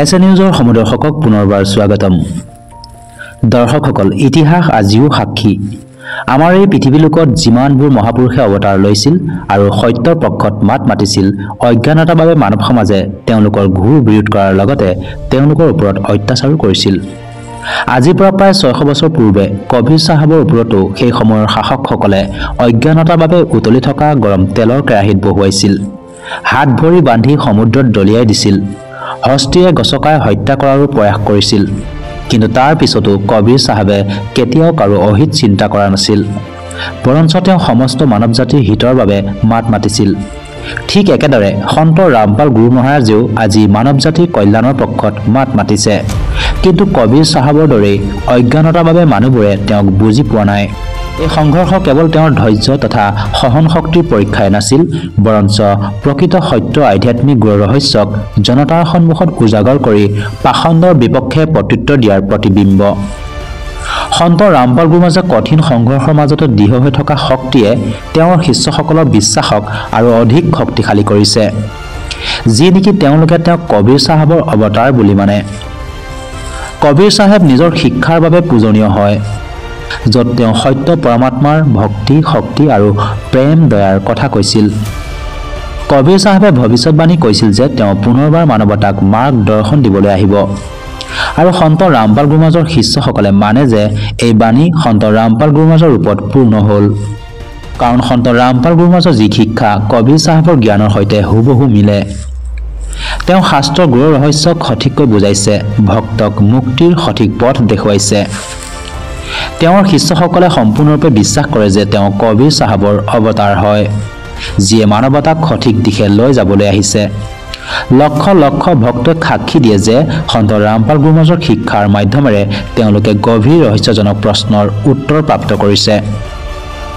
S নিউজৰ সমদৰ্শকক পুনৰবাৰ স্বাগতম। দৰ্শকসকল, ইতিহাস আজিও সাক্ষী। আমাৰ এই পৃথিৱীলোকত যিমানবোৰ মহাপুৰুষে অৱতাৰ লৈছিল আৰু সত্যৰ পক্ষত মাত মাতিছিল, অজ্ঞানতাৰ বাবে মানৱ সমাজে তেওঁলোকৰ ঘোৰ বিৰোধ কৰাৰ লগতে তেওঁলোকৰ ওপৰত অত্যাচাৰো কৰিছিল। আজিৰ পৰা প্ৰায় 600 বছৰ পূৰ্বে কবিৰ চাহাবৰ ওপৰতো সেই সময়ৰ শাসকসকলে অজ্ঞানতাৰ বাবে উতলি থকা গৰম তেলৰ কেৰাহীত বহুৱাইছিল, হাত ভৰি বান্ধি সমুদ্ৰত দলিয়াই দিছিল, হস্তিৰে গছকাই হত্যা কৰাৰো প্ৰয়াস কৰিছিল। কিন্তু তাৰ পিছতো কবিৰ চাহাবে কেতিয়াও কাৰো অহিত চিন্তা কৰা নাছিল, বৰঞ্চ তেওঁ সমস্ত মানৱ জাতিৰ হিতৰ বাবে মাত মাতিছিল। ঠিক একেদৰে সন্ত ৰামপাল গুৰু মহাৰাজেও আজি মানৱ জাতিৰ কল্যাণৰ পক্ষত মাত মাতিছে। কিন্তু কবিৰ চাহাবৰ দৰেই অজ্ঞানতাৰ বাবে মানুহবোৰে তেওঁক বুজি পোৱা নাই। এই সংঘৰ্ষ কেৱল তেওঁৰ ধৈৰ্য তথা সহন শক্তিৰ পৰীক্ষাই নাছিল, বৰঞ্চ প্ৰকৃত সত্য আধ্যাত্মিক গুৰুৰ ৰহস্যক জনতাৰ সন্মুখত উজাগৰ কৰি পাষণ্ডৰ বিপক্ষে প্ৰত্যুত্তৰ দিয়াৰ প্ৰতিবিম্ব। সন্ত ৰামপাল গুৰুৰ মাজত কঠিন সংঘৰ্ষৰ মাজতে দৃঢ় হৈ থকা শক্তিয়ে তেওঁৰ শিষ্যসকলৰ বিশ্বাসক আৰু অধিক শক্তিশালী কৰিছে, যি নেকি তেওঁলোকে তেওঁক কবিৰ চাহাবৰ অৱতাৰ বুলি মানে। কবিৰ চাহেব নিজৰ শিক্ষাৰ বাবে পূজনীয় হয়, য'ত তেওঁ সত্য পৰমাত্মাৰ ভক্তি, শক্তি আৰু প্ৰেম দয়াৰ কথা কৈছিল। কবিৰ চাহেবে ভৱিষ্যতবাণী কৈছিল যে তেওঁ পুনৰবাৰ মানৱতাক মাৰ্গদৰ্শন দিবলৈ আহিব, আৰু সন্ত ৰামপাল গুৰুমাজৰ শিষ্যসকলে মানে যে এই বাণী সন্ত ৰামপাল গুৰুমাজৰ ৰূপত পূৰ্ণ হ'ল। কাৰণ সন্ত ৰামপাল গুৰুমাজৰ যি শিক্ষা কবিৰ চাহেবৰ জ্ঞানৰ সৈতে হুবহু মিলে। তেওঁ শাস্ত্ৰৰ গুৰুৰ ৰহস্যক সঠিককৈ বুজাইছে, ভক্তক মুক্তিৰ সঠিক পথ দেখুৱাইছে। তেওঁৰ শিষ্যসকলে সম্পূৰ্ণৰূপে বিশ্বাস কৰে যে তেওঁ কবিৰ চাহাবৰ অৱতাৰ হয়, যিয়ে মানৱতাক সঠিক দিশে লৈ যাবলৈ আহিছে। লক্ষ লক্ষ ভক্তই সাক্ষী দিয়ে যে সন্ত ৰামপাল গুৰুমাজৰ শিক্ষাৰ মাধ্যমেৰে তেওঁলোকে গভীৰ ৰহস্যজনক প্ৰশ্নৰ উত্তৰ প্ৰাপ্ত কৰিছে,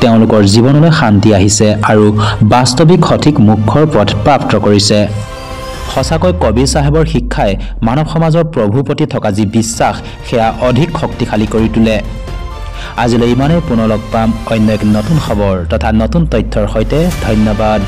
তেওঁলোকৰ জীৱনলৈ শান্তি আহিছে আৰু বাস্তৱিক সঠিক মোক্ষৰ পথ প্ৰাপ্ত কৰিছে। সঁচাকৈ কবিৰ চাহেবৰ শিক্ষাই মানৱ সমাজৰ প্ৰভুৰ প্ৰতি থকা যি বিশ্বাস সেয়া অধিক শক্তিশালী কৰি তোলে। আজিলৈ ইমানেই, পুনৰ লগ পাম অন্য এক নতুন খবৰ তথা নতুন তথ্যৰ সৈতে। ধন্যবাদ।